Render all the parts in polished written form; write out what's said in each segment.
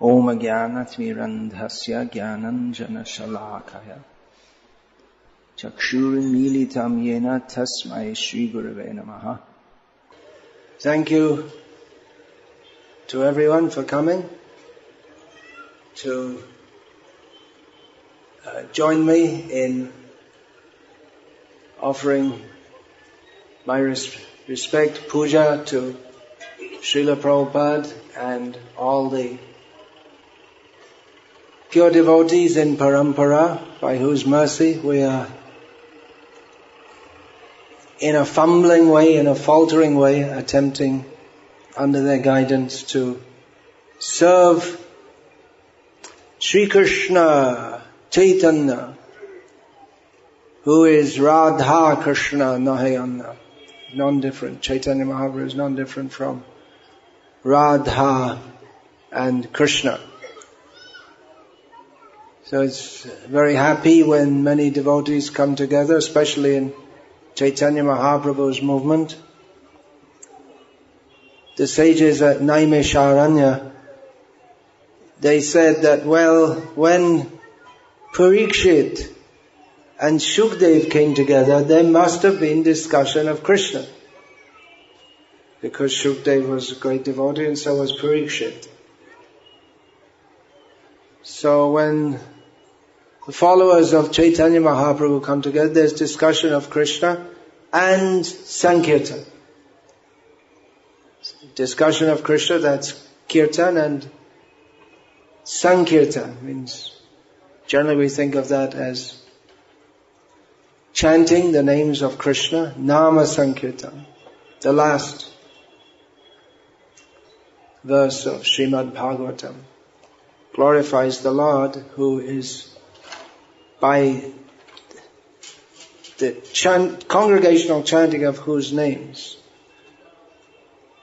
Om Jnanatimirandhasya Jnananjana Shalakaya Chakshurimilitam Yena Tasmai Shri Gurave Namaha. Thank you to everyone for coming to join me in offering my respect, puja to Srila Prabhupada and all the pure devotees in Parampara, by whose mercy we are in a fumbling way, in a faltering way, attempting under their guidance to serve Sri Krishna Chaitanya, who is Radha Krishna Nahayana, non-different. Chaitanya Mahaprabhu is non-different from Radha and Krishna. So it's very happy when many devotees come together, especially in Chaitanya Mahaprabhu's movement. The sages at Naimisharanya, they said that, well, when Parikshit and Shukdev came together, there must have been discussion of Krishna. Because Shukdev was a great devotee and so was Parikshit. So when the followers of Chaitanya Mahaprabhu come together, there's discussion of Krishna and Sankirtan. Discussion of Krishna, that's Kirtan, and Sankirtan means, generally we think of that as chanting the names of Krishna, Nama Sankirtan. The last verse of Srimad Bhagavatam glorifies the Lord, who is, by the congregational chanting of whose names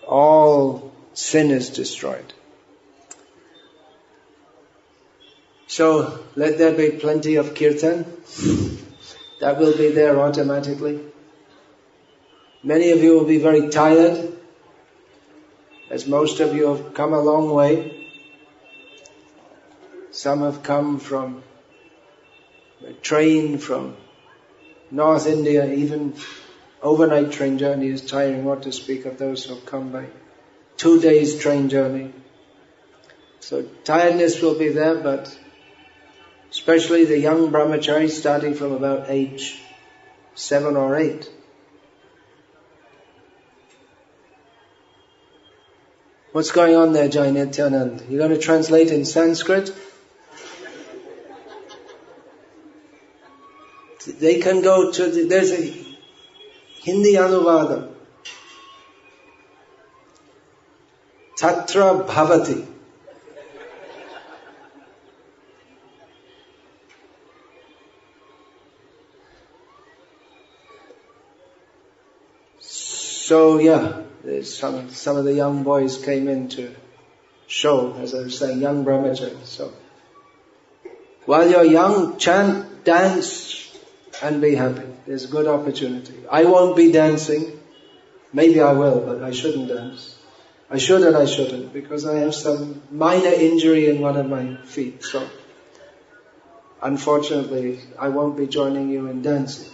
all sin is destroyed. So let there be plenty of kirtan. That will be there automatically. Many of you will be very tired, as most of you have come a long way. Some have come from a train from North India. Even overnight train journey is tiring, what to speak of those who have come by 2 days train journey. So tiredness will be there, but especially the young brahmacharis starting from about age 7 or 8. What's going on there, Jai Nityanand? You're going to translate in Sanskrit? They can go to there's a Hindi anuvada. Tatra bhavati. So yeah, there's some of the young boys came in to show, as I was saying, young brahmacharis. So while you're young, chant, dance, and be happy. There's a good opportunity. I won't be dancing. Maybe I will, but I shouldn't dance. I should and I shouldn't, because I have some minor injury in one of my feet. So unfortunately, I won't be joining you in dancing.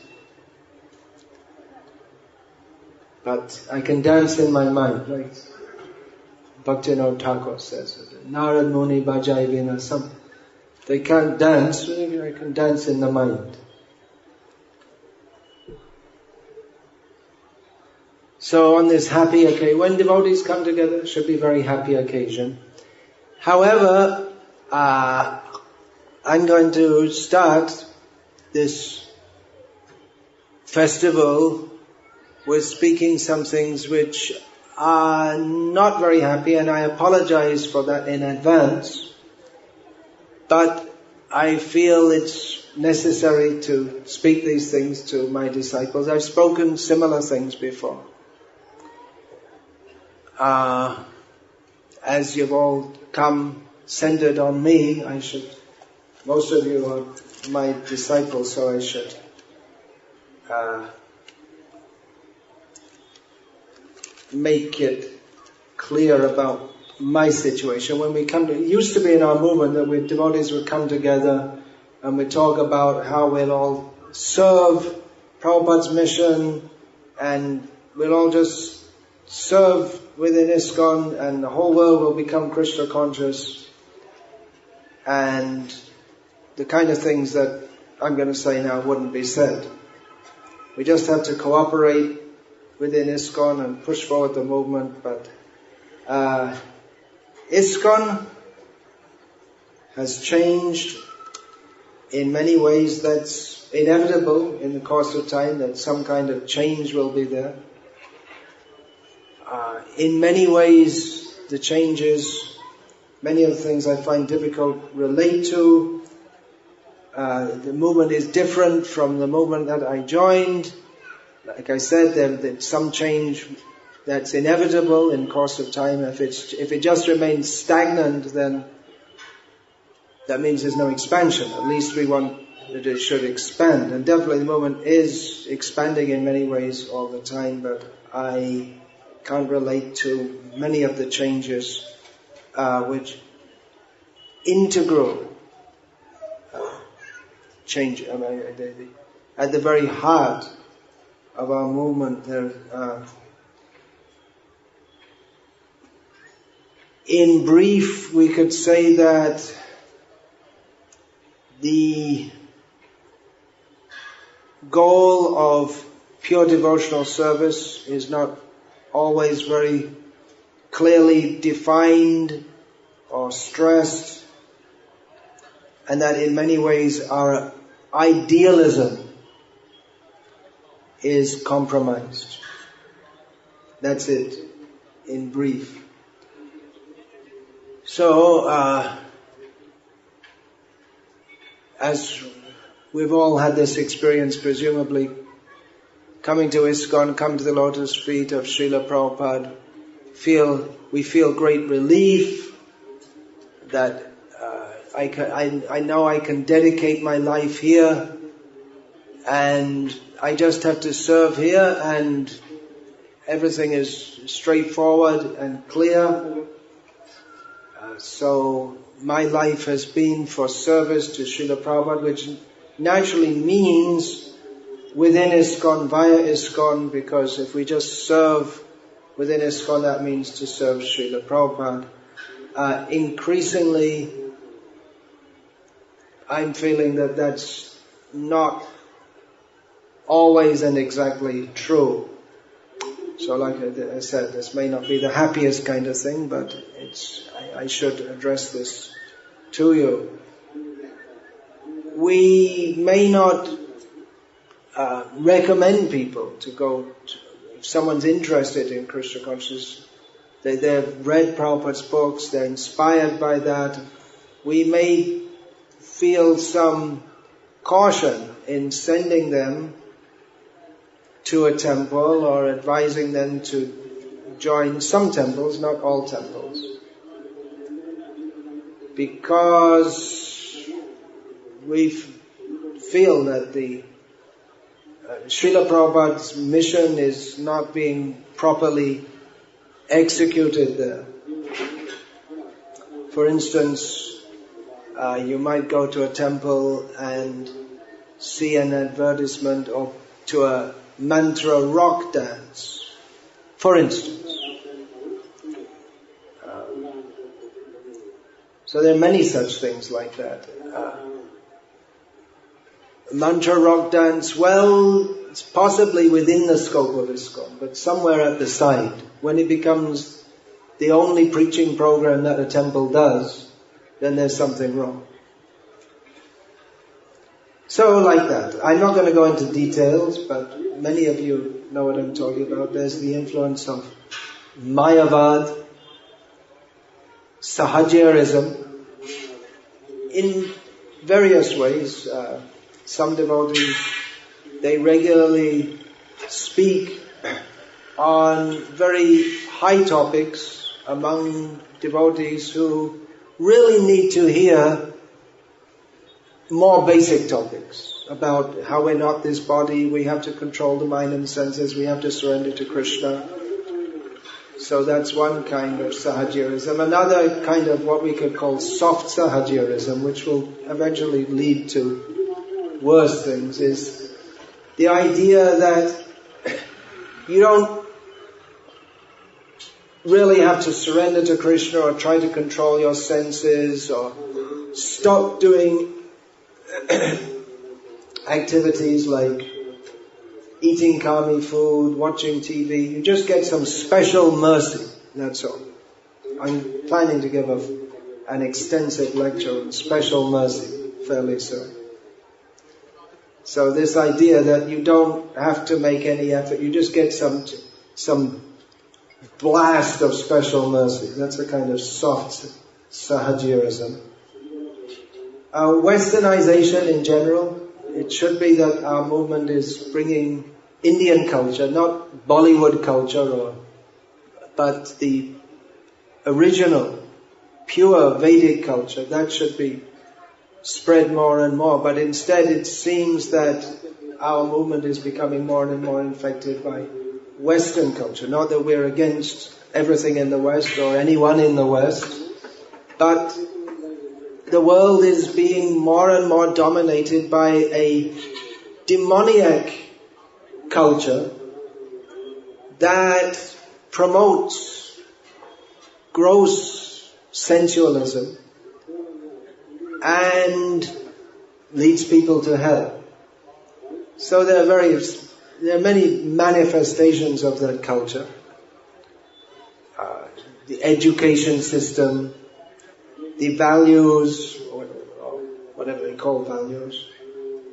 But I can dance in my mind, like Bhakti Thakur says. Narad Muni Bhajai Vina. They can't dance, I can dance in the mind. So on this happy occasion, when devotees come together, it should be a very happy occasion. However, I'm going to start this festival with speaking some things which are not very happy, and I apologize for that in advance. But I feel it's necessary to speak these things to my disciples. I've spoken similar things before. As you've all come centered on me, most of you are my disciples, so I should make it clear about my situation. When we come to, it used to be in our movement that devotees would come together and we talk about how we'll all serve Prabhupada's mission, and we'll all just serve within ISKCON, and the whole world will become Krishna conscious, and the kind of things that I'm going to say now wouldn't be said. We just have to cooperate within ISKCON and push forward the movement, but ISKCON has changed in many ways. That's inevitable in the course of time, that some kind of change will be there. In many ways, the changes, many of the things I find difficult relate to. The movement is different from the movement that I joined. Like I said, there's some change that's inevitable in the course of time. If it just remains stagnant, then that means there's no expansion. At least we want that it should expand. And definitely the movement is expanding in many ways all the time, but I can't relate to many of the changes which integral change. I mean, at the very heart of our movement, there. In brief, we could say that the goal of pure devotional service is not always very clearly defined or stressed, and that in many ways our idealism is compromised. That's it, in brief. So, as we've all had this experience, presumably, coming to ISKCON, come to the lotus feet of Srila Prabhupada, we feel great relief that I know I can dedicate my life here, and I just have to serve here, and everything is straightforward and clear. So my life has been for service to Srila Prabhupada, which naturally means within ISKCON, via ISKCON, because if we just serve within ISKCON, that means to serve Srila Prabhupada. Increasingly, I'm feeling that that's not always and exactly true. So like I said, this may not be the happiest kind of thing, but I should address this to you. We may not recommend people to go, if someone's interested in Krishna consciousness, they've read Prabhupada's books, they're inspired by that, we may feel some caution in sending them to a temple or advising them to join some temples, not all temples. Because we feel that the Srila Prabhupada's mission is not being properly executed there. For instance, you might go to a temple and see an advertisement to a mantra rock dance, for instance. So there are many such things like that. Mantra rock dance, well, it's possibly within the scope of ISKCON, but somewhere at the side. When it becomes the only preaching program that a temple does, then there's something wrong. So like that. I'm not going to go into details, but many of you know what I'm talking about. There's the influence of Mayavad, Sahajarism, in various ways. Some devotees, they regularly speak on very high topics among devotees who really need to hear more basic topics about how we're not this body, we have to control the mind and senses, we have to surrender to Krishna. So that's one kind of sahajirism. Another kind of what we could call soft sahajirism, which will eventually lead to worse things, is the idea that you don't really have to surrender to Krishna or try to control your senses or stop doing activities like eating kami food, watching TV. You just get some special mercy, that's all. I'm planning to give an extensive lecture on special mercy fairly soon. So this idea that you don't have to make any effort, you just get some blast of special mercy. That's a kind of soft sahajirism. Westernization in general, it should be that our movement is bringing Indian culture, not Bollywood culture, but the original, pure Vedic culture. That should be spread more and more. But instead it seems that our movement is becoming more and more infected by Western culture. Not that we're against everything in the West or anyone in the West, but the world is being more and more dominated by a demoniac culture that promotes gross sensualism and leads people to hell. So there are many manifestations of that culture. The education system, the values, or whatever they call values,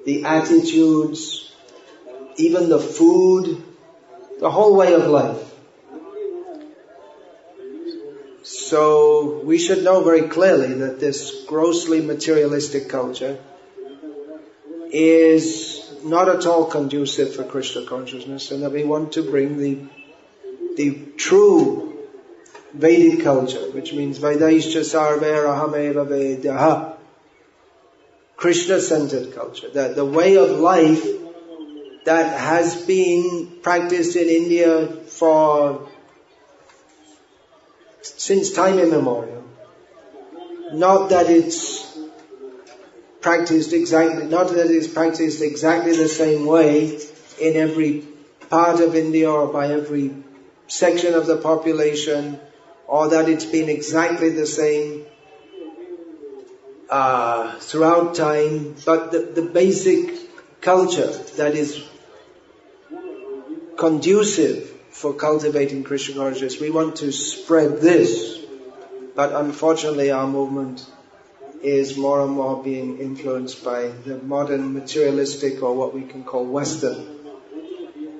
the attitudes, even the food, the whole way of life. So we should know very clearly that this grossly materialistic culture is not at all conducive for Krishna consciousness, and that we want to bring the true Vedic culture, which means Vedaischa Sarve Rahameva Vedaha, Krishna-centered culture, that the way of life that has been practiced in India since time immemorial. Not that it's practiced exactly the same way in every part of India or by every section of the population, or that it's been exactly the same throughout time, but the basic culture that is conducive for cultivating Krishna consciousness, we want to spread this. But unfortunately our movement is more and more being influenced by the modern materialistic, or what we can call Western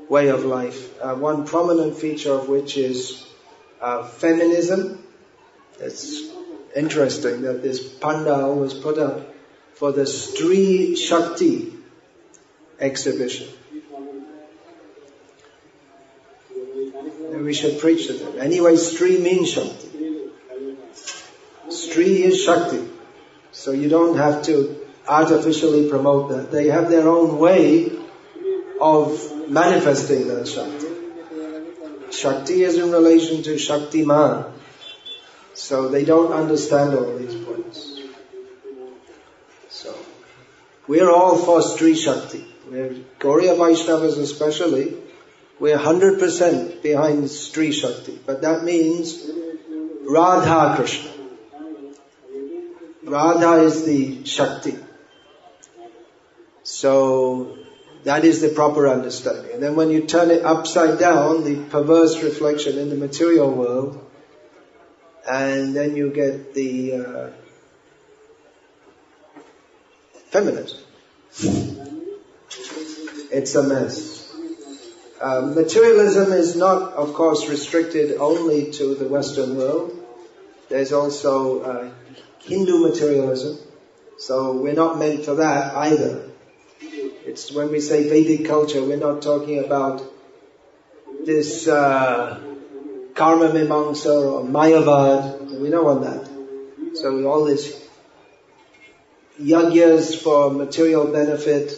way of life. One prominent feature of which is feminism. It's interesting that this pandal was put up for the Stree Shakti exhibition. And we should preach to them. Anyway, Stree means Shakti. Stree is Shakti. So you don't have to artificially promote that. They have their own way of manifesting that Shakti. Shakti is in relation to Shaktiman. So they don't understand all these points. So we're all for Stree Shakti. We're Gauriya Vaishnavas especially. We're 100% behind Stree Shakti. But that means Radha Krishna. Radha is the Shakti. So that is the proper understanding. And then when you turn it upside down, the perverse reflection in the material world, and then you get the feminism. It's a mess. Materialism is not, of course, restricted only to the Western world. There's also Hindu materialism. So we're not meant for that either. It's when we say Vedic culture, we're not talking about this karma mimamsa or mayavad. We don't want that. So all this yajnas for material benefit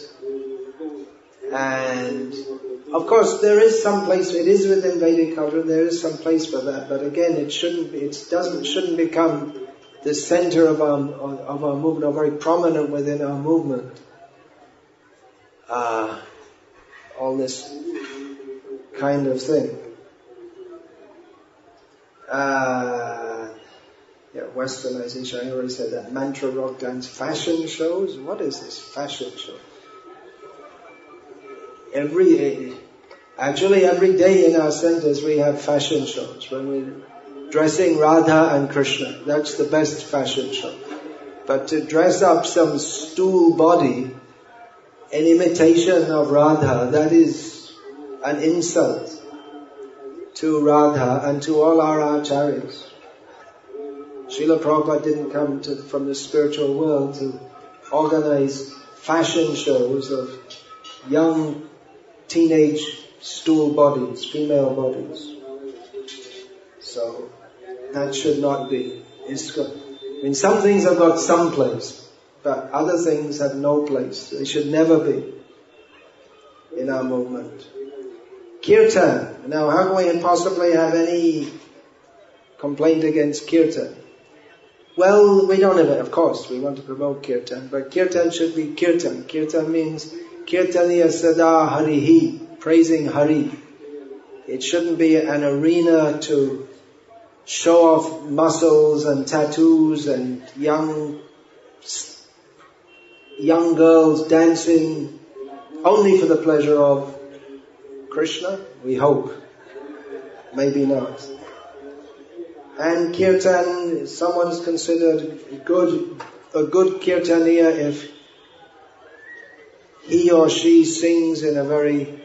and Of course, there is some place. It is within Vedic culture. There is some place for that. But again, it shouldn't become the center of our movement, or very prominent within our movement. All this kind of thing. Westernization. I already said that. Mantra rock dance, fashion shows. What is this fashion show? Every day in our centers we have fashion shows. When we're dressing Radha and Krishna, that's the best fashion show. But to dress up some stool body in imitation of Radha, that is an insult to Radha and to all our acharyas. Srila Prabhupada didn't come from the spiritual world to organize fashion shows of young teenage stool bodies, female bodies. So that should not be. Some things have got some place, but other things have no place. They should never be in our movement. Kirtan. Now, how can we possibly have any complaint against Kirtan? Well, we don't have it, of course. We want to promote Kirtan, but Kirtan should be Kirtan. Kirtan means Kirtaniya Sada Harihi, praising Hari. It shouldn't be an arena to show off muscles and tattoos and young girls dancing only for the pleasure of Krishna, we hope. Maybe not. And Kirtan, someone's considered a good Kirtaniya if he or she sings in a very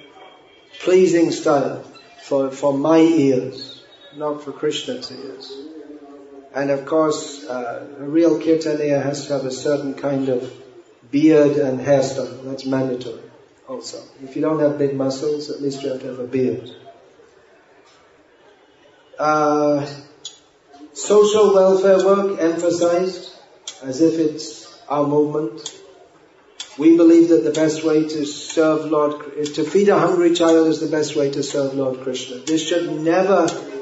pleasing style for my ears, not for Krishna's ears. And of course, a real Kirtaniya has to have a certain kind of beard and hairstyle. That's mandatory also. If you don't have big muscles, at least you have to have a beard. Social welfare work emphasized as if it's our movement. We believe that the best way to serve to feed a hungry child is the best way to serve Lord Krishna.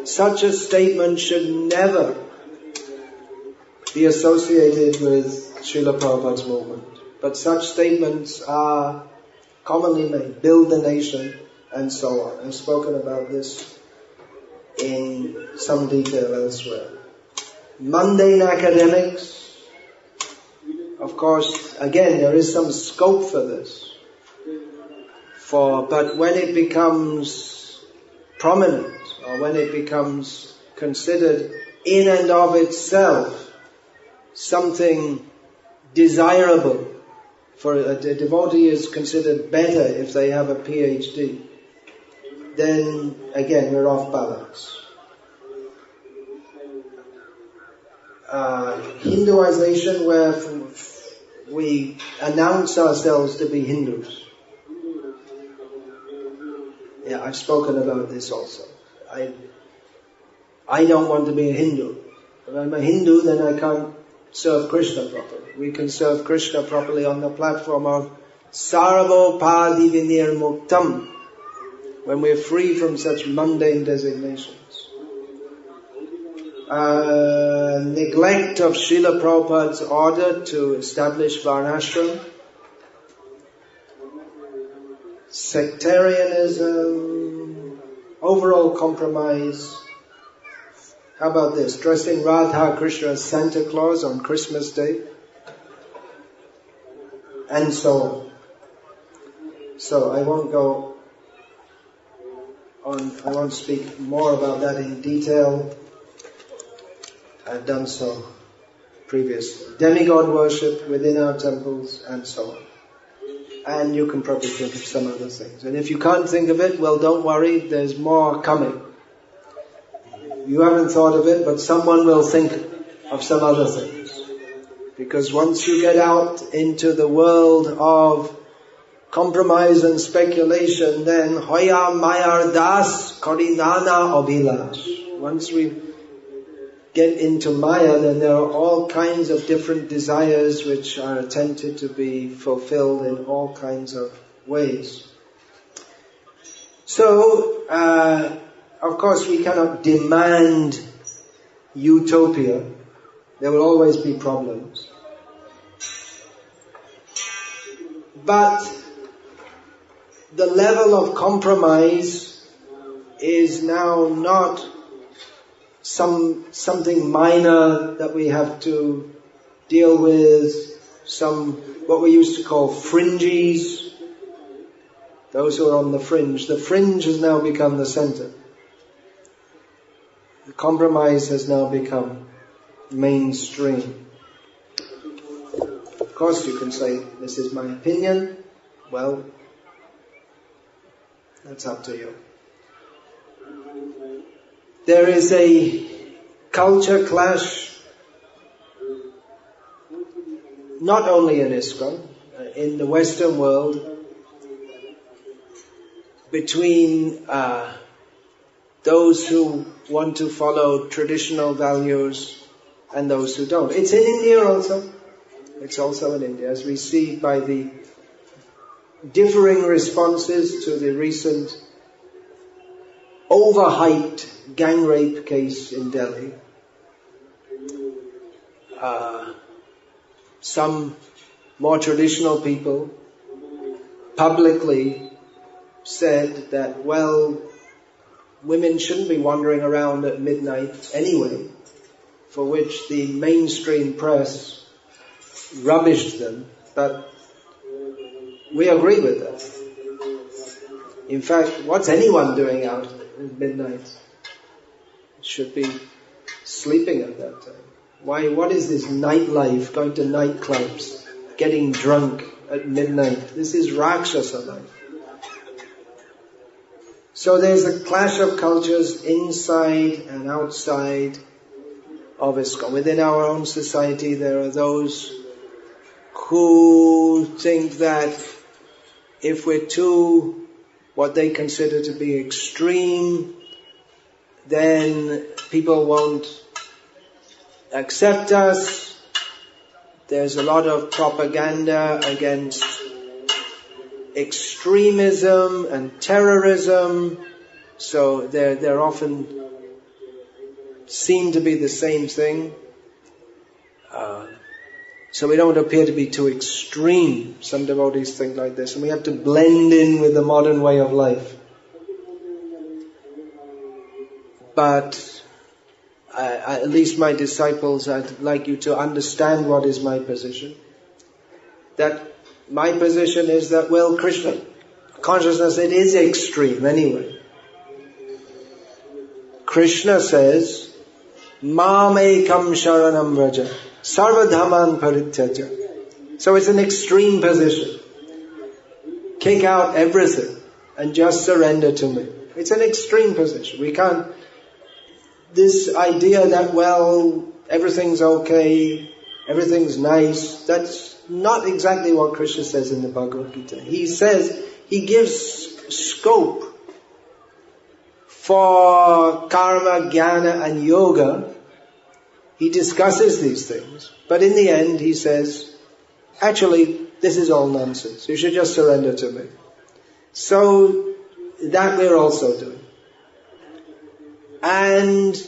Such a statement should never be associated with Srila Prabhupada's movement. But such statements are commonly made, build the nation, and so on. I've spoken about this in some detail elsewhere. Mundane academics, of course, again, there is some scope for this. But when it becomes prominent, or when it becomes considered in and of itself something desirable, for a devotee is considered better if they have a PhD, then again we're off balance. Hinduization, where we announce ourselves to be Hindus. Yeah, I've spoken about this also. I don't want to be a Hindu. If I'm a Hindu, then I can't serve Krishna properly. We can serve Krishna properly on the platform of Sarvopadi Vinir Muktam, when we're free from such mundane designations. Neglect of Srila Prabhupada's order to establish Varnashram. Sectarianism, overall compromise. How about this? Dressing Radha Krishna as Santa Claus on Christmas Day. And so on. So I won't go on, I won't speak more about that in detail. I've done so previously. Demigod worship within our temples and so on. And you can probably think of some other things. And if you can't think of it, well, don't worry, there's more coming. You haven't thought of it, but someone will think of some other things. Because once you get out into the world of compromise and speculation, then Hoya Mayar Das Korinana Obilash. Once we get into Maya, then there are all kinds of different desires which are attempted to be fulfilled in all kinds of ways. So, of course we cannot demand utopia. There will always be problems. But the level of compromise is now not something minor that we have to deal with, what we used to call fringes, those who are on the fringe. The fringe has now become the center. The compromise has now become mainstream. Of course you can say, this is my opinion. Well, that's up to you. There is a culture clash, not only in ISKCON, in the Western world, between those who want to follow traditional values and those who don't. It's in India also. It's also in India, as we see by the differing responses to the recent overhyped gang rape case in Delhi. Some more traditional people publicly said that, well, women shouldn't be wandering around at midnight anyway, for which the mainstream press rubbished them, but we agree with that. In fact, what's anyone doing out at midnight? Should be sleeping at that time. Why? What is this nightlife, going to nightclubs, getting drunk at midnight? This is Rakshasa life. So there's a clash of cultures inside and outside of ISKCON. Within our own society there are those who think that if we're too, what they consider to be extreme, then people won't accept us. There's a lot of propaganda against extremism and terrorism, so they're often seen to be the same thing. So we don't appear to be too extreme. Some devotees think like this, and we have to blend in with the modern way of life. But at least my disciples, I'd like you to understand what is my position. That my position is that, well, Krishna consciousness, it is extreme anyway. Krishna says, Mam ekam sharanam vraja, sarvadhaman parityaja. So it's an extreme position. Kick out everything and just surrender to me. It's an extreme position. We can't, this idea that, well, everything's okay, everything's nice, that's not exactly what Krishna says in the Bhagavad Gita. He says, he gives scope for karma, jnana and yoga. He discusses these things, but in the end he says, actually, this is all nonsense. You should just surrender to me. So that we're also doing. And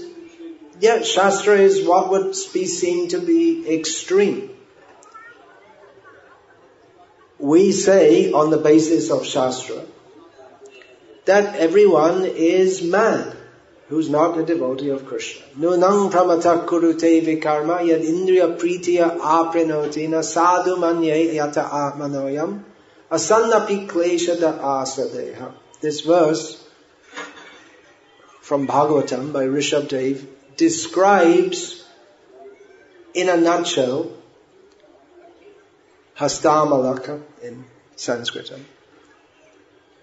yeah, Shastra is what would be seen to be extreme. We say, on the basis of Shastra, that everyone is mad who's not a devotee of Krishna. Nunang pramata kurute vikarma yad indriya pritiya aprinotina sadhu manye yata atmanoyam asannapi kleshada asadeha. This verse from Bhagavatam by Rishabdev describes in a nutshell Hastamalaka in Sanskrit,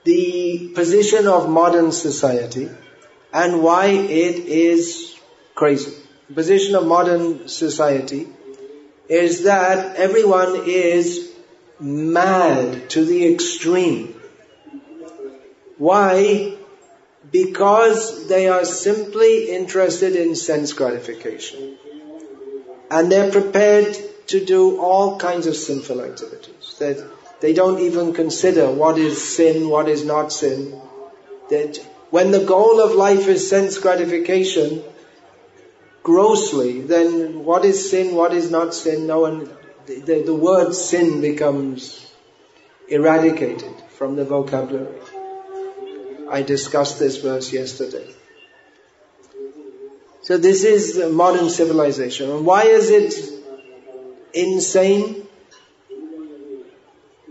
the position of modern society and why it is crazy. The position of modern society is that everyone is mad to the extreme. Why? Because they are simply interested in sense gratification. And they're prepared to do all kinds of sinful activities. That they don't even consider what is sin, what is not sin. That when the goal of life is sense gratification, grossly, then what is sin, what is not sin? No one, the word sin becomes eradicated from the vocabulary. I discussed this verse yesterday. So this is modern civilization. And why is it insane?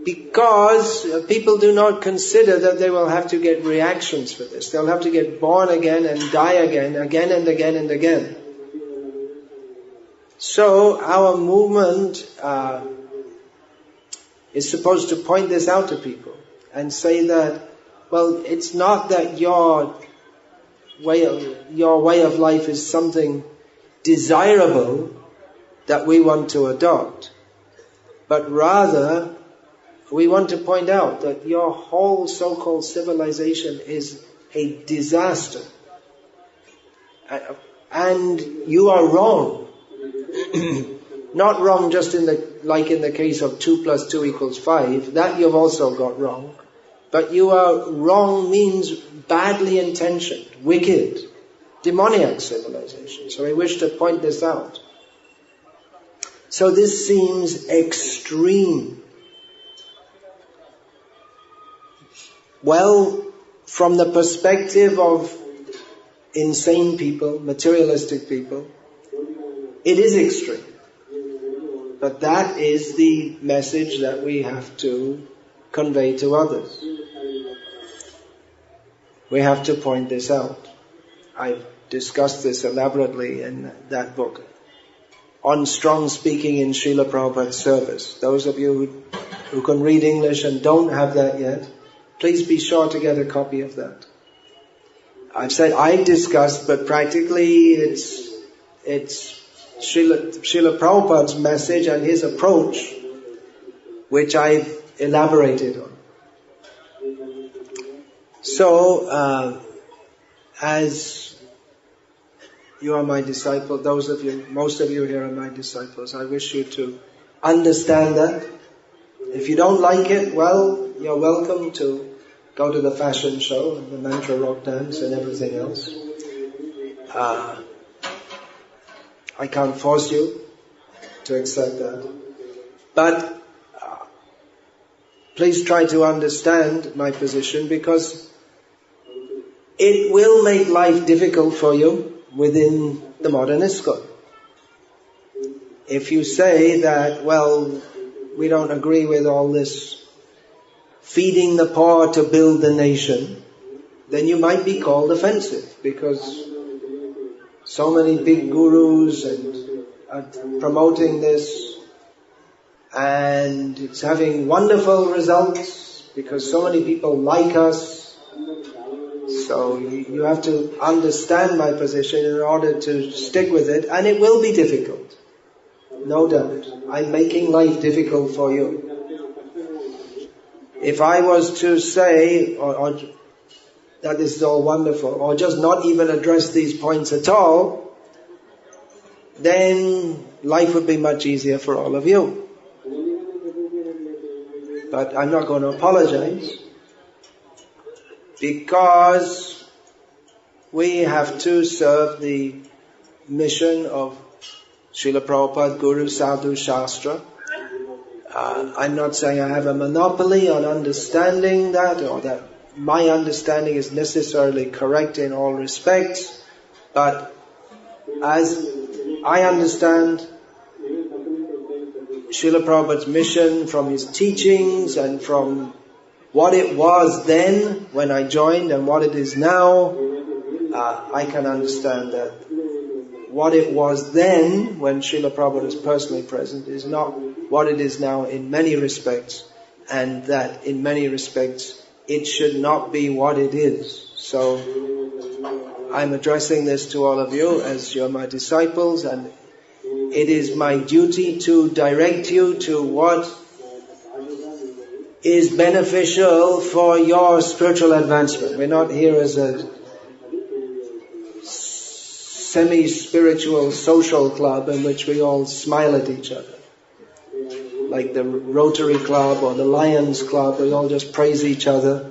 Because people do not consider that they will have to get reactions for this. They'll have to get born again and die again and again and again. So our movement is supposed to point this out to people and say that, well, it's not that your way of life is something desirable that we want to adopt, but rather we want to point out that your whole so-called civilization is a disaster, and you are wrong. Not wrong just in the case of 2 + 2 = 5, that you've also got wrong. But you are wrong means badly intentioned, wicked, demoniac civilization. So I wish to point this out. So this seems extreme. Well, from the perspective of insane people, materialistic people, it is extreme. But that is the message that we have to convey to others. We have to point this out. I've discussed this elaborately in that book, On Strong Speaking in Srila Prabhupada's Service. Those of you who can read English and don't have that yet, please be sure to get a copy of that. I've said I discussed, but practically it's Srila Prabhupada's message and his approach, which I've elaborated on. So, as you are my disciple, most of you here are my disciples, I wish you to understand that. If you don't like it, well, you're welcome to go to the fashion show and the mantra rock dance and everything else. I can't force you to accept that. But please try to understand my position, because it will make life difficult for you within the modern ISKCON. If you say that, well, we don't agree with all this feeding the poor to build the nation, then you might be called offensive, because so many big gurus and are promoting this, and it's having wonderful results because so many people like us. So you have to understand my position in order to stick with it, and it will be difficult, no doubt. I'm making life difficult for you. If I was to say or that this is all wonderful, or just not even address these points at all, then life would be much easier for all of you. But I'm not going to apologize, because we have to serve the mission of Srila Prabhupada, Guru, Sadhu, Shastra. I'm not saying I have a monopoly on understanding that, or that my understanding is necessarily correct in all respects, but as I understand Srila Prabhupada's mission from his teachings and from what it was then when I joined and what it is now, I can understand that what it was then when Srila Prabhupada is personally present is not what it is now in many respects, and that in many respects it should not be what it is. So I'm addressing this to all of you as you're my disciples, and it is my duty to direct you to what is beneficial for your spiritual advancement. We're not here as a semi-spiritual social club in which we all smile at each other, like the Rotary Club or the Lions Club. We all just praise each other.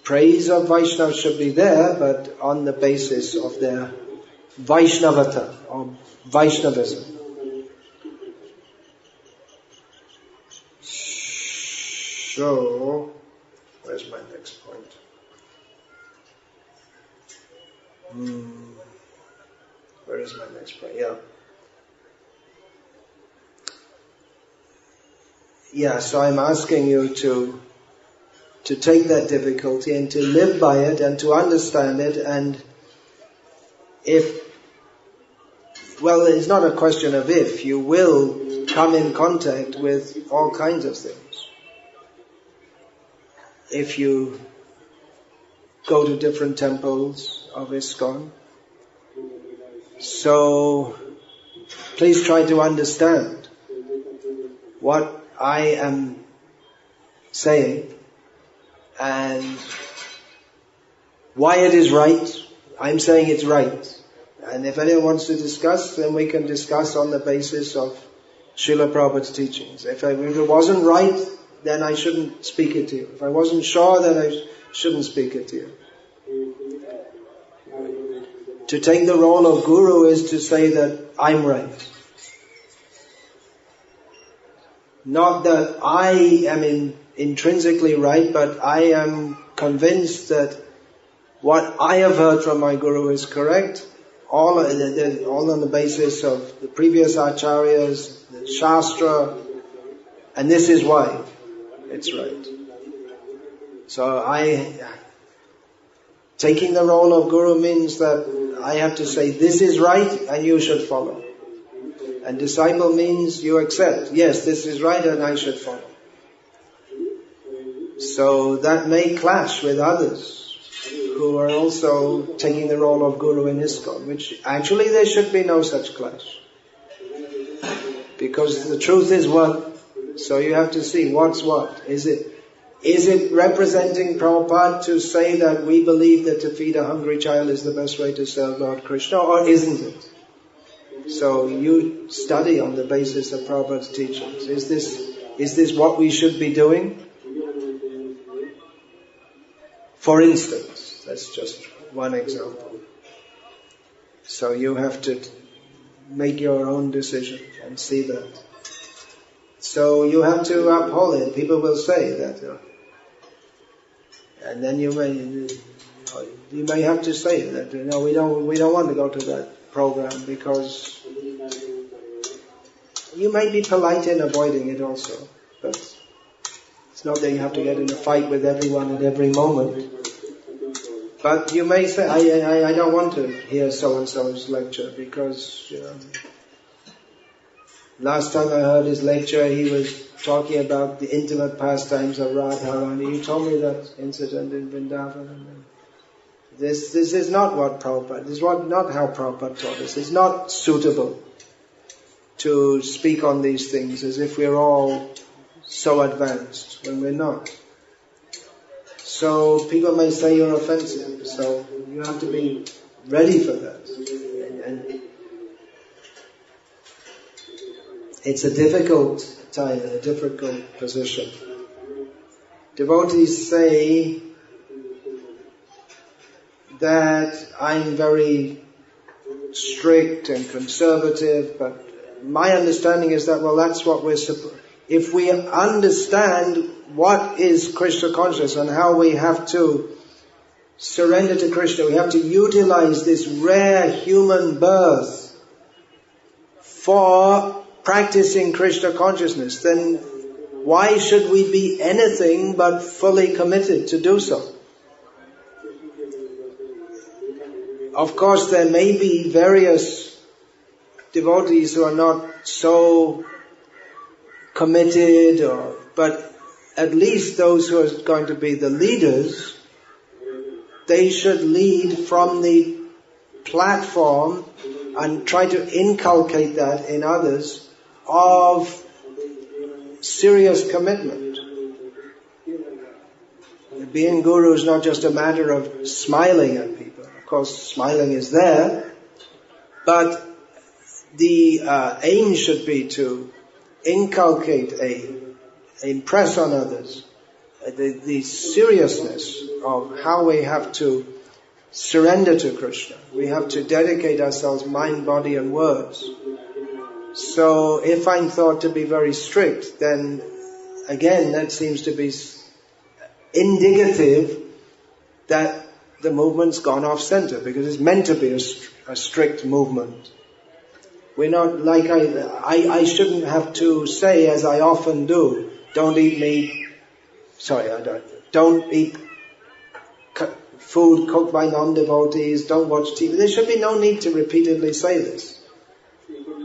praise of Vaishnavas should be there, but on the basis of their Vaishnavata or Vaishnavism. So, where's my next point? Where is my next point? Yeah, so I'm asking you to take that difficulty and to live by it and to understand it, and it's not a question of if, you will come in contact with all kinds of things. If you go to different temples of ISKCON, so please try to understand what I am saying and why it is right. I'm saying it's right. And if anyone wants to discuss, then we can discuss on the basis of Srila Prabhupada's teachings. If it wasn't right, then I shouldn't speak it to you. If I wasn't sure, then I shouldn't speak it to you. To take the role of guru is to say that I'm right. Not that I am intrinsically right, but I am convinced that what I have heard from my guru is correct, all on the basis of the previous acharyas, the shastra, and this is why it's right. So taking the role of guru means that I have to say this is right and you should follow. And disciple means you accept, yes, this is right and I should follow. So that may clash with others who are also taking the role of guru in ISKCON, which actually there should be no such clash. Because the truth is one, so you have to see what's what. Is it representing Prabhupada to say that we believe that to feed a hungry child is the best way to serve Lord Krishna, or isn't it? So you study on the basis of Prabhupada's teachings. Is this what we should be doing? For instance, that's just one example. So you have to make your own decision and see that. So you have to uphold it. People will say that, and then you may have to say that we don't want to go to that program, because you may be polite in avoiding it also, but it's not that you have to get in a fight with everyone at every moment. But you may say, I don't want to hear so-and-so's lecture, because last time I heard his lecture, he was talking about the intimate pastimes of Radharani. You told me that incident in Vrindavan. This is not what Prabhupada, this is not how Prabhupada taught us. It's not suitable to speak on these things as if we're all so advanced, when we're not. So people may say you're offensive, so you have to be ready for that. And it's a difficult time and a difficult position. Devotees say that I'm very strict and conservative, but my understanding is that, that's what we're supposed. If we understand what is Krishna consciousness and how we have to surrender to Krishna, we have to utilize this rare human birth for practicing Krishna consciousness, then why should we be anything but fully committed to do so? Of course, there may be various devotees who are not so committed, but at least those who are going to be the leaders, they should lead from the platform and try to inculcate that in others of serious commitment. Being guru is not just a matter of smiling at people. Of course, smiling is there, but the aim should be to inculcate impress on others the seriousness of how we have to surrender to Krishna. We have to dedicate ourselves mind, body and words. So if I'm thought to be very strict, then again that seems to be indicative that the movement's gone off center, because it's meant to be a strict movement. We're not like I shouldn't have to say, as I often do, don't eat meat. Don't eat food cooked by non-devotees. Don't watch TV. There should be no need to repeatedly say this.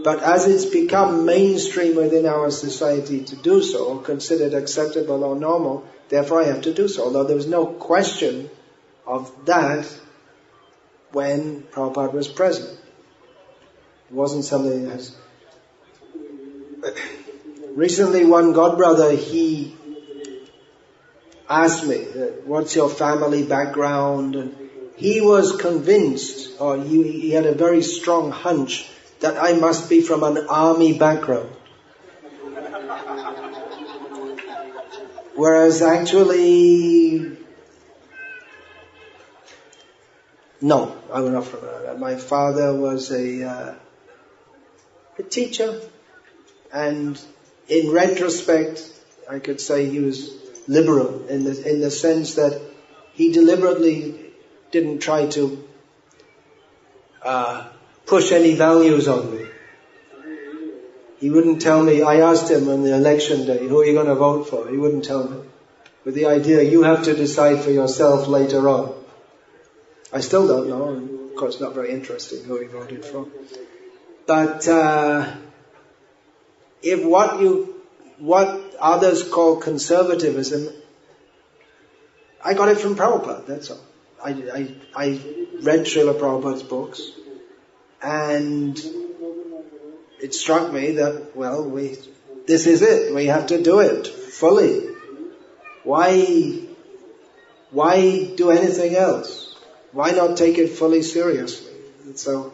But as it's become mainstream within our society to do so, or considered acceptable or normal, therefore I have to do so. Although there was no question of that when Prabhupada was present. It wasn't something that Recently one godbrother, he asked me, what's your family background? And he was convinced, or he had a very strong hunch, that I must be from an army background. Whereas actually, no, I was not from that. My father was a teacher, and in retrospect, I could say he was liberal in the sense that he deliberately didn't try to push any values on me. He wouldn't tell me. I asked him on the election day, who are you going to vote for? He wouldn't tell me. With the idea, you have to decide for yourself later on. I still don't know, and of course not very interesting who he voted for. But if what others call conservatism, I got it from Prabhupada, that's all. I read Srila Prabhupada's books, and it struck me that, well, this is it. We have to do it fully. Why do anything else? Why not take it fully seriously? And so,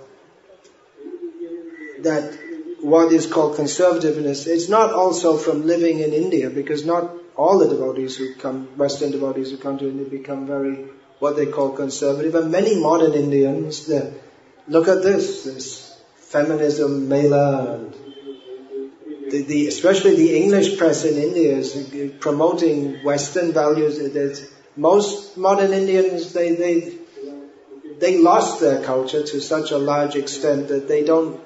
that what is called conservativeness, it's not also from living in India, because not all the devotees who come, Western devotees who come to India become very, what they call conservative. And many modern Indians, look at this feminism mela, and especially the English press in India is promoting Western values. Most modern Indians, they lost their culture to such a large extent that they don't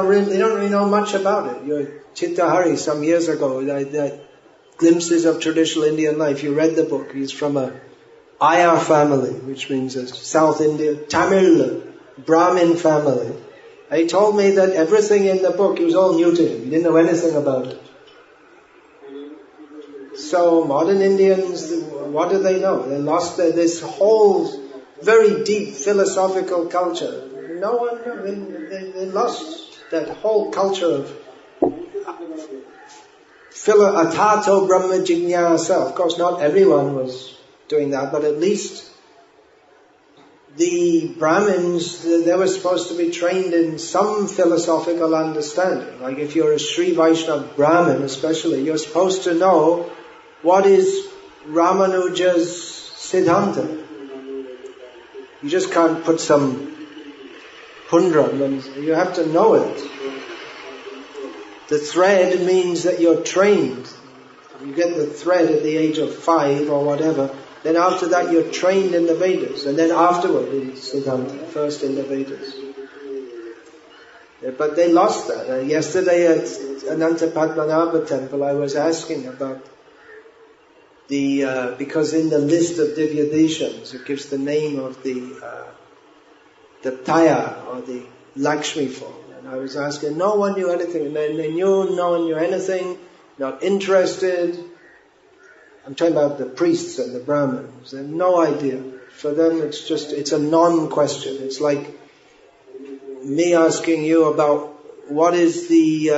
really know much about it. Your Chitta Hari some years ago, that glimpses of traditional Indian life. You read the book. He's from a Iyer family, which means a South India Tamil Brahmin family. He told me that everything in the book, it was all new to him. He didn't know anything about it. So modern Indians, what do they know? They lost this whole very deep philosophical culture. No one knows. They lost that whole culture of Atato Brahma Jignasa. Of course, not everyone was doing that, but at least the Brahmins, they were supposed to be trained in some philosophical understanding. Like if you're a Sri Vaishnava Brahmin especially, you're supposed to know what is Ramanuja's Siddhanta. You just can't put some hundram, and you have to know it. The thread means that you're trained. You get the thread at the age of 5 or whatever. Then after that you're trained in the Vedas. And then afterward in Siddhanta, first in the Vedas. But they lost that. Yesterday at Ananta Padmanabha temple I was asking about because in the list of Divyadeshams it gives the name of the Taya or the Lakshmi form. And I was asking, no one knew anything. And then they knew, no one knew anything, not interested. I'm talking about the priests and the Brahmins. They have no idea. For them it's a non-question. It's like me asking you about what is the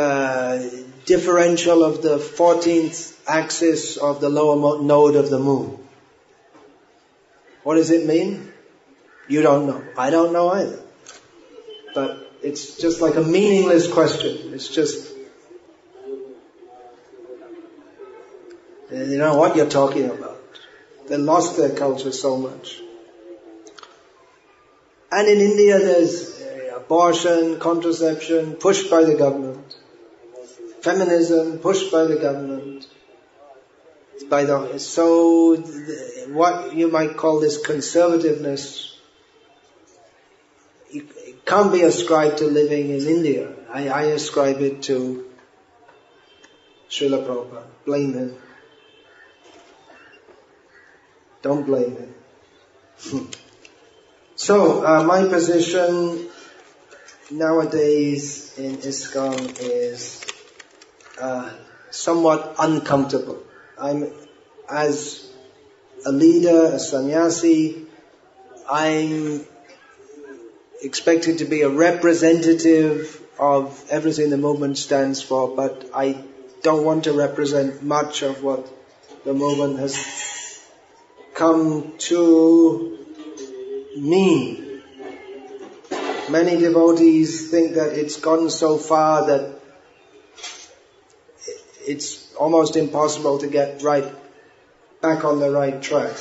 differential of the 14th axis of the lower node of the moon. What does it mean? You don't know. I don't know either. But it's just like a meaningless question. It's just... they don't know what you're talking about. They lost their culture so much. And in India there's abortion, contraception, pushed by the government. Feminism, pushed by the government. So what you might call this conservativeness, it can't be ascribed to living in India. I ascribe it to Srila Prabhupada. Blame him. Don't blame him. So, my position nowadays in ISKCON is somewhat uncomfortable. I'm, as a leader, a sannyasi, I'm expected to be a representative of everything the movement stands for, but I don't want to represent much of what the movement has come to mean. Many devotees think that it's gone so far that it's almost impossible to get back on the right track.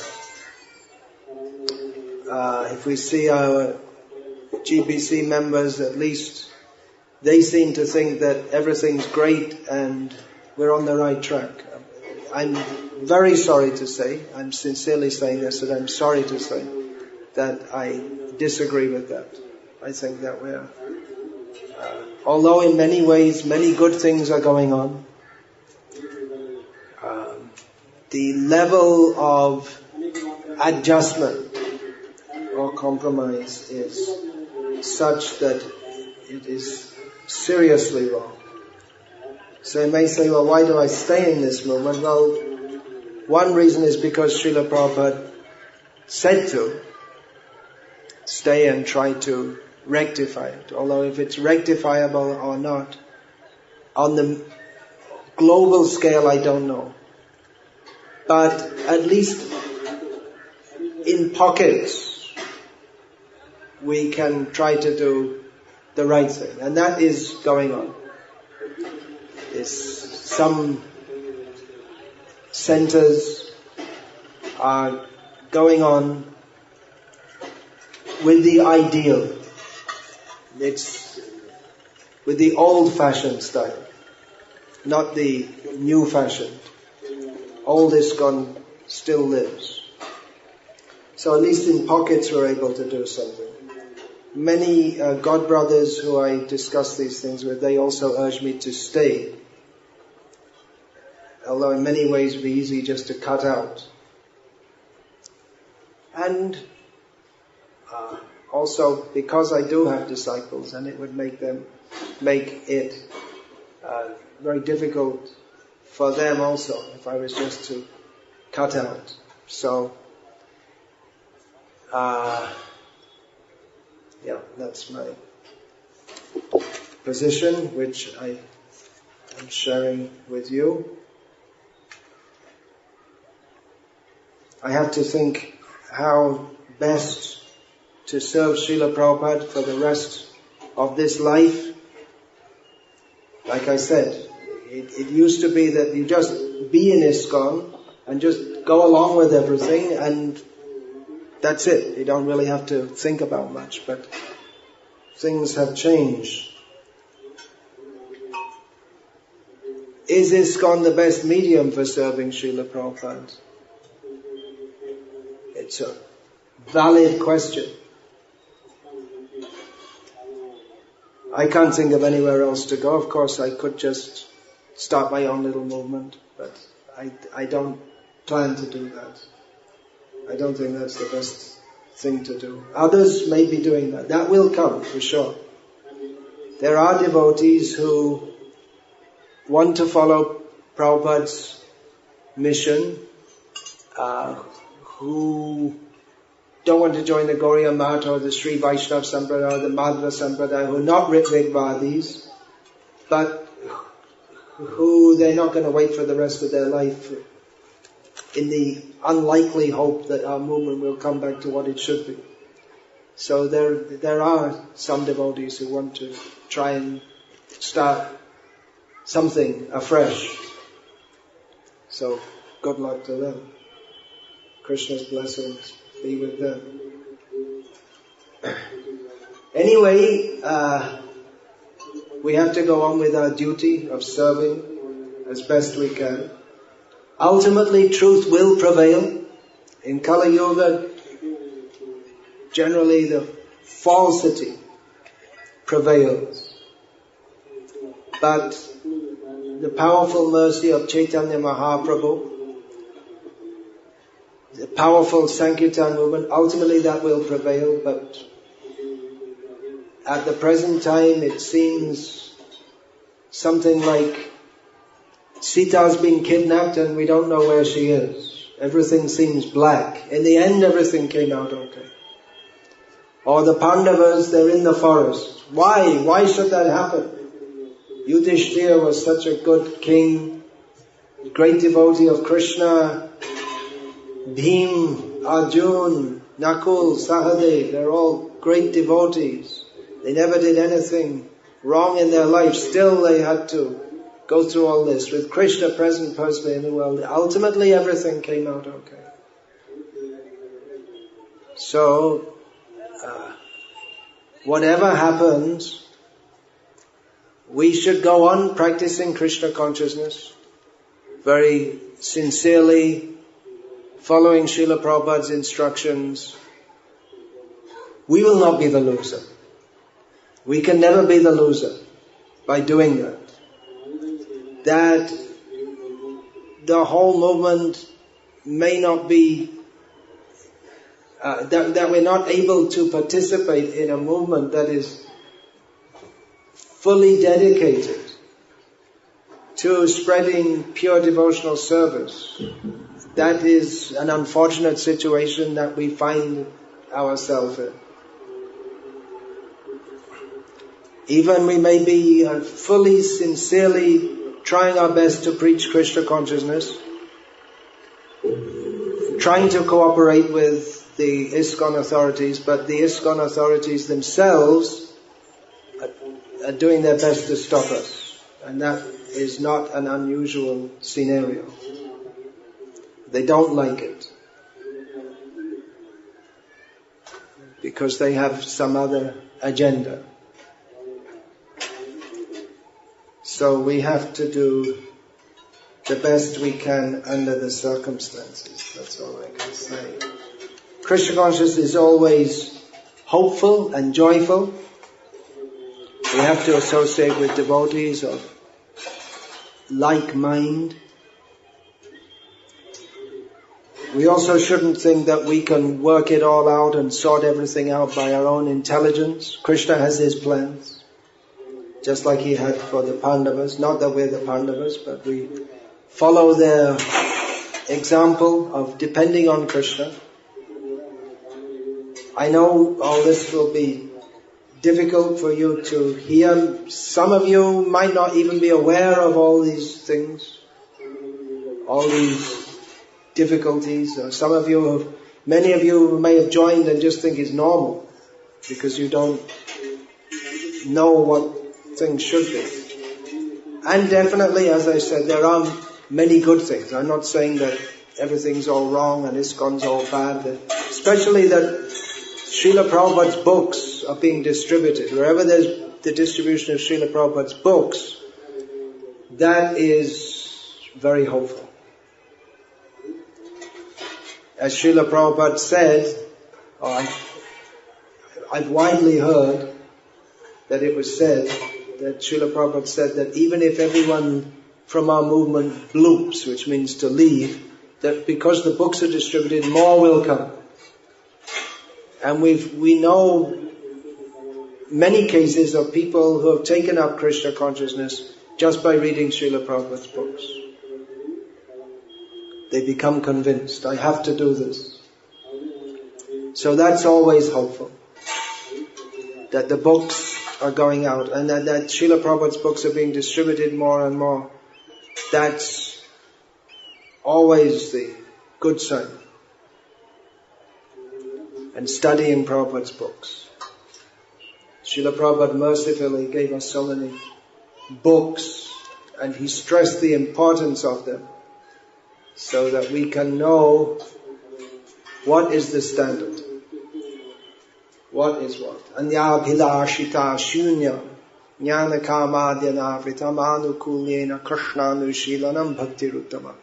If we see our GBC members, at least they seem to think that everything's great and we're on the right track. I'm very sorry to say, I'm sincerely saying this, that I'm sorry to say that I disagree with that. I think that we're, although in many ways many good things are going on, the level of adjustment or compromise is such that it is seriously wrong. So you may say, well, why do I stay in this movement? Well, one reason is because Srila Prabhupada said to stay and try to rectify it. Although if it's rectifiable or not, on the global scale I don't know. But at least in pockets we can try to do the right thing. And that is going on. Some centers are going on with the ideal. It's with the old-fashioned style, not the new-fashioned. Old ISKCON still lives. So at least in pockets we're able to do something. Many God brothers who I discuss these things with, they also urge me to stay. Although in many ways it would be easy just to cut out. And also because I do have disciples, and it would make it very difficult for them also if I was just to cut out. So that's my position, which I am sharing with you. I have to think how best to serve Srila Prabhupada for the rest of this life. Like I said, it used to be that you just be in ISKCON and just go along with everything and that's it. You don't really have to think about much, but things have changed. Is ISKCON the best medium for serving Srila Prabhupada? It's a valid question. I can't think of anywhere else to go. Of course, I could just start my own little movement, but I don't plan to do that. I don't think that's the best thing to do. Others may be doing that. That will come, for sure. There are devotees who want to follow Prabhupada's mission, who don't want to join the Gauriya Math or the Sri Vaishnava Sampradaya or the Madhva Sampradaya, who are not Ritvigvadis, but who they're not going to wait for the rest of their life in the unlikely hope that our movement will come back to what it should be. So there are some devotees who want to try and start something afresh. So good luck to them. Krishna's blessings be with them. Anyway, we have to go on with our duty of serving as best we can. Ultimately, truth will prevail. In Kali Yuga, generally the falsity prevails. But the powerful mercy of Chaitanya Mahaprabhu, the powerful Sankirtan movement, ultimately that will prevail, but at the present time it seems something like Sita's been kidnapped and we don't know where she is. Everything seems black. In the end everything came out okay. Or the Pandavas, they're in the forest. Why? Why should that happen? Yudhishthira was such a good king, great devotee of Krishna. Bhim, Arjun, Nakul, Sahadev, they're all great devotees. They never did anything wrong in their life. Still they had to go through all this. With Krishna present personally in the world, ultimately everything came out okay. So, whatever happens, we should go on practicing Krishna consciousness, very sincerely, following Srila Prabhupada's instructions. We will not be the loser. We can never be the loser by doing that. That the whole movement may not be, that we're not able to participate in a movement that is fully dedicated to spreading pure devotional service. That is an unfortunate situation that we find ourselves in. Even we may be fully, sincerely trying our best to preach Krishna consciousness, trying to cooperate with the ISKCON authorities, but the ISKCON authorities themselves are doing their best to stop us. And that is not an unusual scenario. They don't like it, because they have some other agenda. So we have to do the best we can under the circumstances. That's all I can say. Krishna consciousness is always hopeful and joyful. We have to associate with devotees of like mind. We also shouldn't think that we can work it all out and sort everything out by our own intelligence. Krishna has his plans, just like he had for the Pandavas. Not that we're the Pandavas, but we follow their example of depending on Krishna. I know all this will be difficult for you to hear. Some of you might not even be aware of all these things, all these difficulties. Some of you, many of you may have joined and just think it's normal because you don't know what things should be. And definitely, as I said, there are many good things. I'm not saying that everything's all wrong and ISKCON's all bad, especially that Srila Prabhupada's books are being distributed. Wherever there's the distribution of Srila Prabhupada's books, that is very hopeful. As Srila Prabhupada said, I've widely heard that it was said, that Srila Prabhupada said that even if everyone from our movement bloops, which means to leave, that because the books are distributed, more will come. And we know many cases of people who have taken up Krishna consciousness just by reading Srila Prabhupada's books. They become convinced, I have to do this. So that's always hopeful, that the books are going out and that Srila Prabhupada's books are being distributed more and more. That's always the good sign. And studying Prabhupada's books. Srila Prabhupada mercifully gave us so many books, and he stressed the importance of them. so that we can know what is the standard. What is what? Anyabhilashita shunya jnana kamadyanavritam anukulyena krishnanushilanam bhaktiruttama.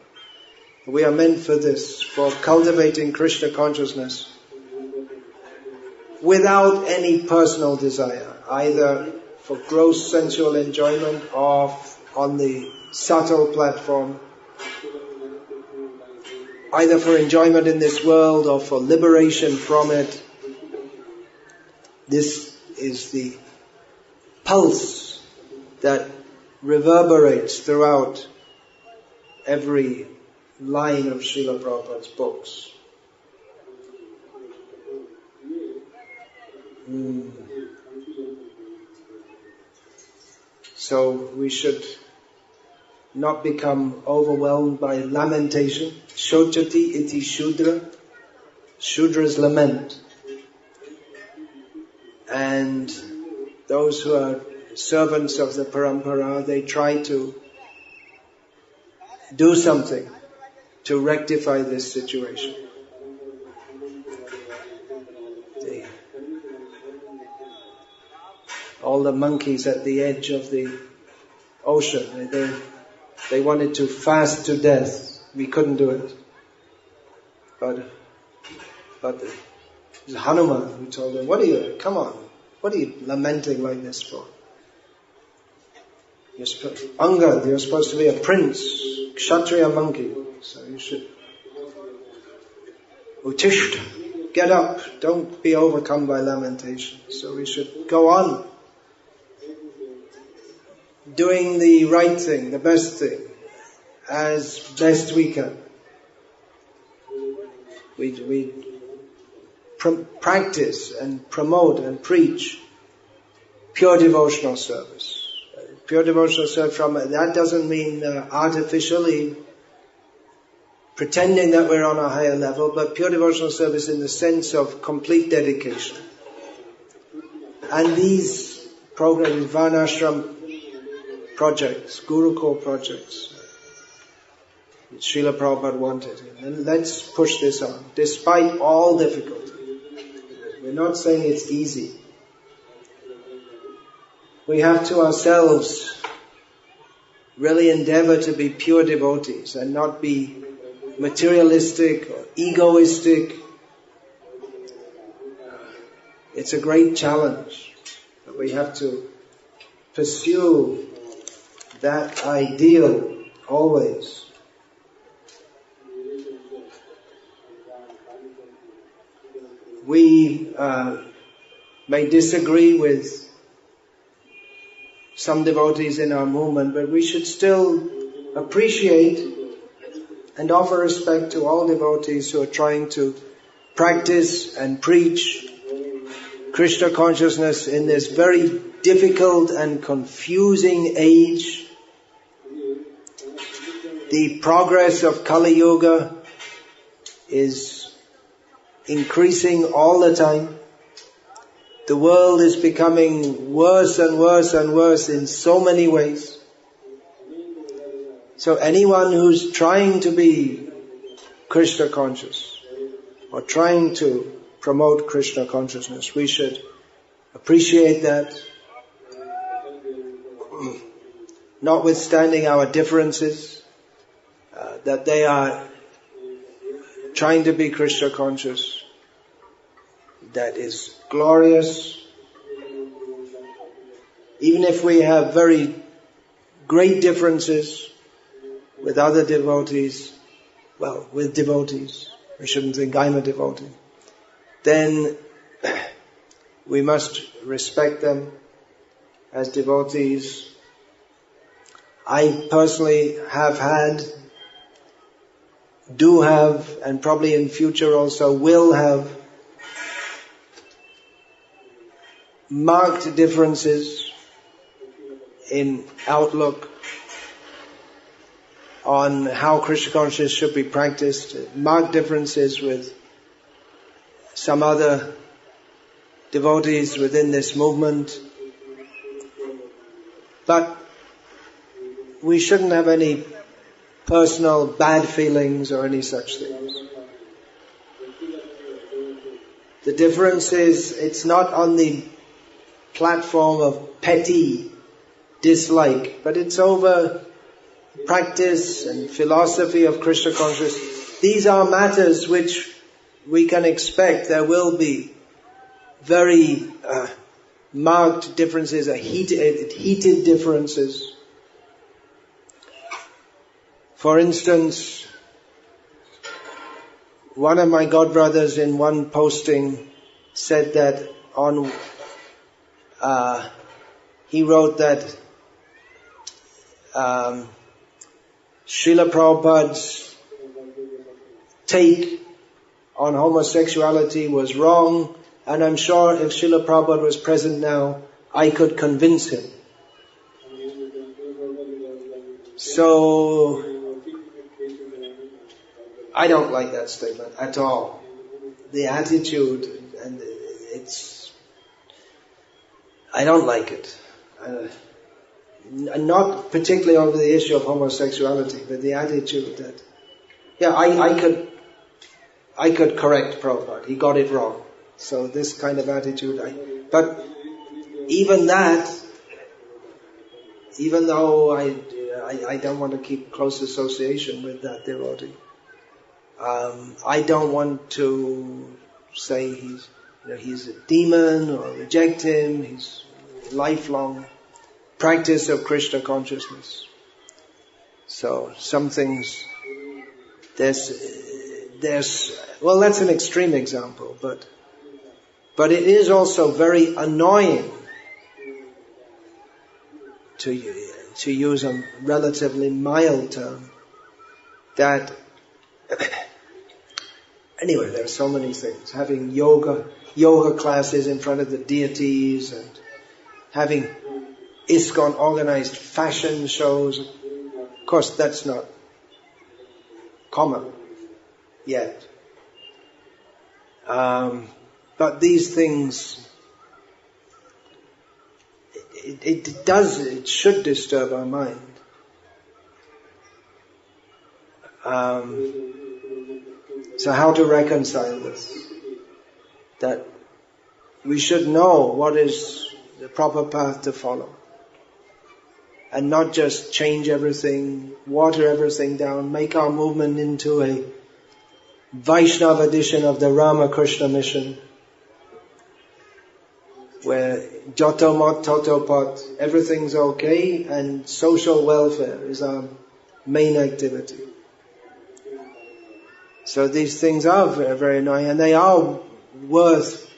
We are meant for this, for cultivating Krishna consciousness without any personal desire, either for gross sensual enjoyment or on the subtle platform, either for enjoyment in this world or for liberation from it. This is the pulse that reverberates throughout every line of Srila Prabhupada's books. So we should not become overwhelmed by lamentation. Shochati iti Shudra. Shudra's lament. And those who are servants of the parampara, they try to do something to rectify this situation. All the monkeys at the edge of the ocean, they wanted to fast to death. We couldn't do it. But it was Hanuman who told them, what are you lamenting like this for? Angad, you're supposed to be a prince, Kshatriya monkey, so you should Utishta, get up, don't be overcome by lamentation. So we should go on doing the right thing, the best thing, as best we can. We practice and promote and preach pure devotional service. Pure devotional service, that doesn't mean artificially pretending that we're on a higher level, but pure devotional service in the sense of complete dedication. And these programs, Varnashram projects, Gurukul projects, Srila Prabhupada wanted. And let's push this on, despite all difficulty. We're not saying it's easy. We have to ourselves really endeavor to be pure devotees and not be materialistic or egoistic. It's a great challenge. But we have to pursue that ideal always. We may disagree with some devotees in our movement, but we should still appreciate and offer respect to all devotees who are trying to practice and preach Krishna consciousness in this very difficult and confusing age. The progress of Kali Yuga is increasing all the time. The world is becoming worse and worse and worse in so many ways. So anyone who's trying to be Krishna conscious or trying to promote Krishna consciousness, we should appreciate that, notwithstanding our differences, that they are trying to be Krishna conscious. That is glorious. Even if we have very great differences with other devotees, with devotees, we shouldn't think I'm a devotee, then we must respect them as devotees. I personally have had, do have, and probably in future also will have marked differences in outlook on how Krishna consciousness should be practiced, marked differences with some other devotees within this movement. But we shouldn't have any personal bad feelings or any such things. The difference is, it's not on the platform of petty dislike, but it's over practice and philosophy of Krishna consciousness. These are matters which we can expect there will be very marked differences, heated differences. For instance, one of my godbrothers in one posting said that he wrote that Srila Prabhupada's take on homosexuality was wrong, and I'm sure if Srila Prabhupada was present now, I could convince him. So, I don't like that statement at all. The attitude, and I don't like it. Not particularly over the issue of homosexuality, but the attitude that, I could correct Prabhupada. He got it wrong. So this kind of attitude, but even that, even though I don't want to keep close association with that devotee, I don't want to say he's a demon or reject him. He's lifelong practice of Krishna consciousness. So some things, well, that's an extreme example, but it is also very annoying, to use a relatively mild term, that anyway, there are so many things. Having yoga classes in front of the deities, and having ISKCON organized fashion shows. Of course, that's not common yet. But these things, it should disturb our mind. So how to reconcile this? That we should know what is the proper path to follow. And not just change everything, water everything down, make our movement into a Vaishnava edition of the Ramakrishna mission, where Joto Mot Toto Pot, everything's okay, and social welfare is our main activity. So these things are very, very annoying, and they are worth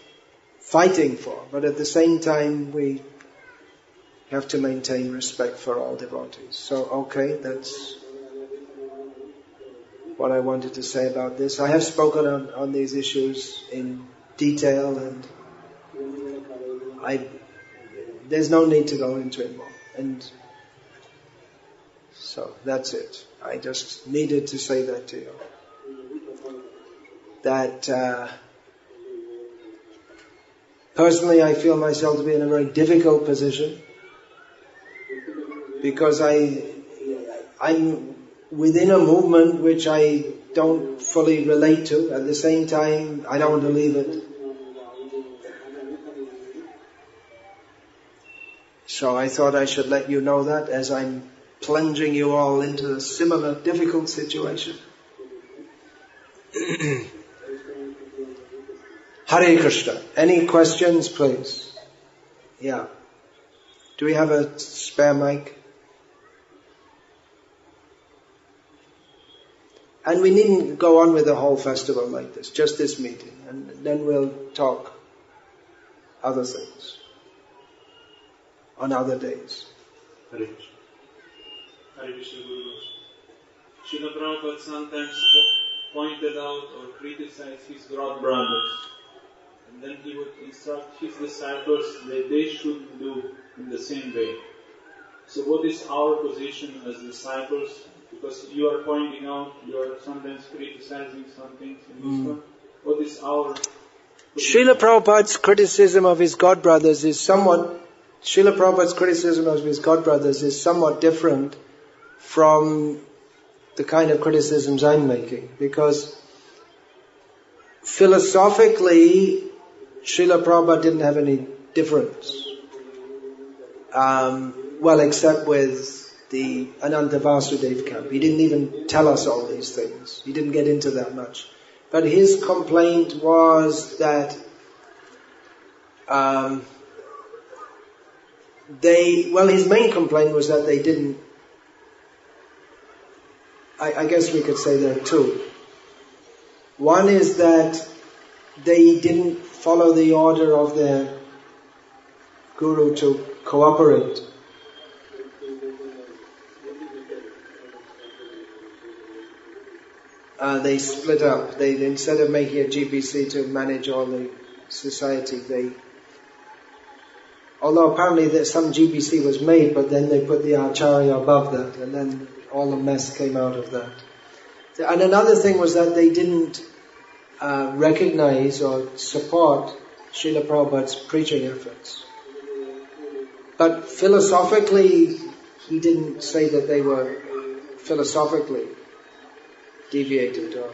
fighting for, but at the same time we have to maintain respect for all devotees. So, okay, that's what I wanted to say about this. I have spoken on these issues in detail, and there's no need to go into it more. And so that's it. I just needed to say that to you. That personally I feel myself to be in a very difficult position, because I'm within a movement which I don't fully relate to. At the same time, I don't want to leave it. So I thought I should let you know that as I'm plunging you all into a similar difficult situation. Hare Krishna. Any questions, please? Yeah. Do we have a spare mic? And we needn't go on with the whole festival like this, just this meeting, and then we'll talk other things on other days. Hare Krishna. Hare Krishna Guru. Srila Prabhupada sometimes pointed out or criticized his brothers, and then he would instruct his disciples that they should do in the same way. So what is our position as disciples? Because you are pointing out, you are sometimes criticizing some things in this one. What is our position? Srila Prabhupada's criticism of his godbrothers is somewhat different from the kind of criticisms I'm making, because philosophically, Srila Prabhupada didn't have any difference. Well, except with the Ananta Vasudev camp. He didn't even tell us all these things. He didn't get into that much. But his complaint was that his main complaint was that they didn't, I guess we could say there are two. One is that they didn't follow the order of their guru to cooperate. They split up. They, instead of making a GBC to manage all the society, although apparently some GBC was made, but then they put the Acharya above that, and then all the mess came out of that. And another thing was that they didn't recognize or support Srila Prabhupada's preaching efforts. But philosophically, he didn't say that they were philosophically deviated. Or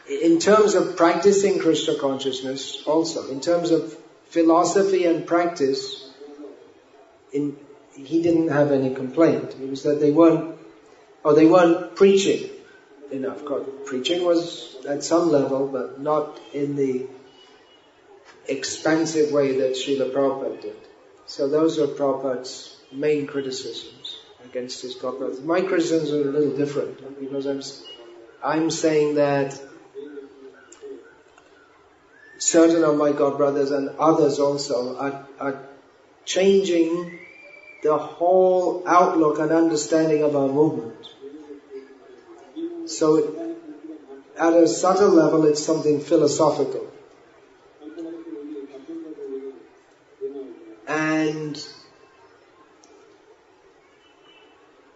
in terms of practicing Krishna consciousness also, in terms of philosophy and practice, he didn't have any complaint. It was that they weren't preaching enough. Preaching was at some level, but not in the expansive way that Srila Prabhupada did. So those are Prabhupada's main criticisms against his God brothers. My criticisms are a little different, because I'm saying that certain of my God brothers and others also are changing the whole outlook and understanding of our movement. So at a subtle level, it's something philosophical. And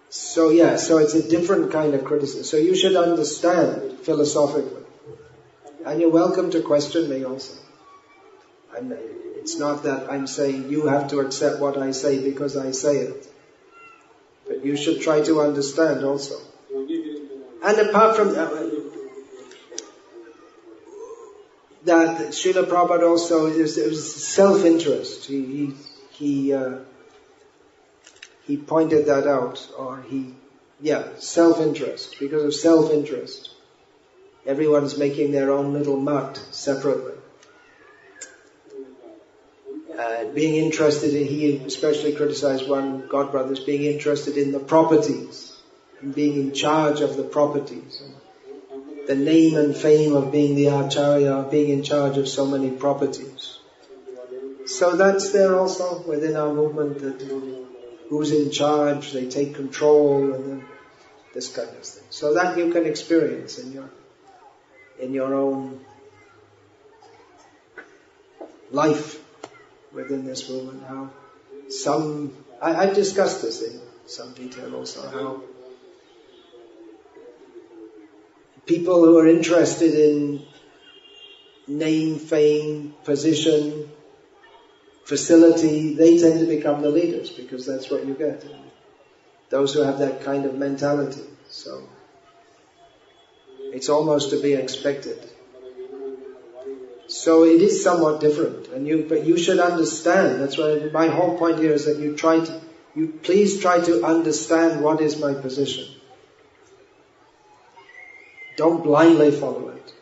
so it's a different kind of criticism. So you should understand philosophically. And you're welcome to question me also. And it's not that I'm saying you have to accept what I say because I say it. But you should try to understand also. And apart from that, Srila Prabhupada also, it was self-interest. He pointed that out, self-interest. Because of self-interest, everyone's making their own little mutt separately. Being interested in, he especially criticized one God brother as being interested in the properties, and being in charge of the properties. And the name and fame of being the Acharya, being in charge of so many properties. So that's there also within our movement, that who's in charge, they take control, and then this kind of thing. So that you can experience in your own life within this movement. How I've discussed this in some detail also, how people who are interested in name, fame, position, facility, they tend to become the leaders, because that's what you get. Those who have that kind of mentality. So it's almost to be expected. So it is somewhat different, but you should understand. That's why my whole point here is that you please try to understand what is my position. Don't blindly follow it.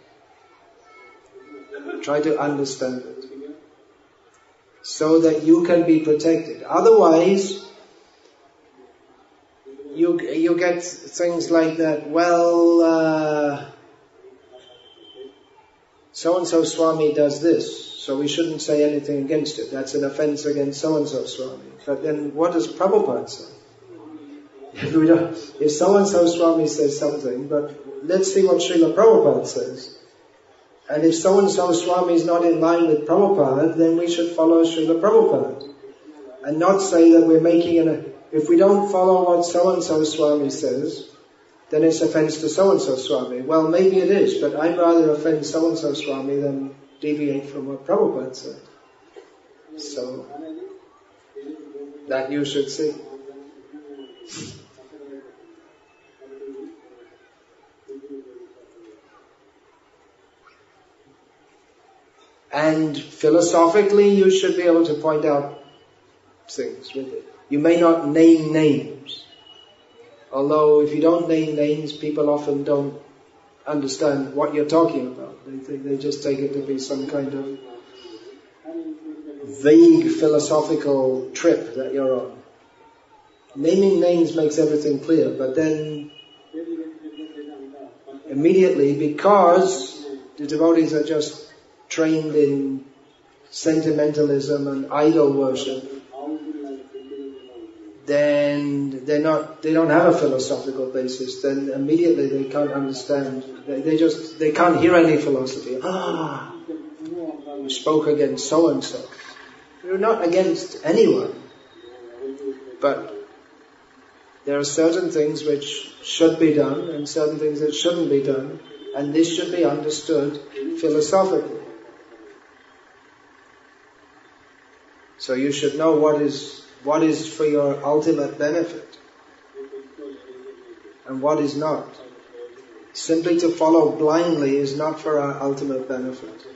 Try to understand it, so that you can be protected. Otherwise, you get things like that. Well, so-and-so Swami does this, so we shouldn't say anything against it. That's an offense against so-and-so Swami. But then what does Prabhupada say? If so-and-so Swami says something, but let's see what Srila Prabhupada says. And if so-and-so Swami is not in line with Prabhupada, then we should follow Srila Prabhupada. And not say that we're making if we don't follow what so-and-so Swami says, then it's offense to so-and-so Swami. Well, maybe it is, but I'd rather offend so-and-so Swami than deviate from what Prabhupada said. So, that you should see. And philosophically, you should be able to point out things with it. You may not name names. Although if you don't name names, people often don't understand what you're talking about. They just take it to be some kind of vague philosophical trip that you're on. Naming names makes everything clear, but then immediately, because the devotees are just trained in sentimentalism and idol worship, then they don't have a philosophical basis. Then immediately they can't understand. They can't hear any philosophy. You spoke against so and so. You're not against anyone, but there are certain things which should be done and certain things that shouldn't be done, and this should be understood philosophically. So you should know what is for your ultimate benefit and what is not. Simply to follow blindly is not for our ultimate benefit.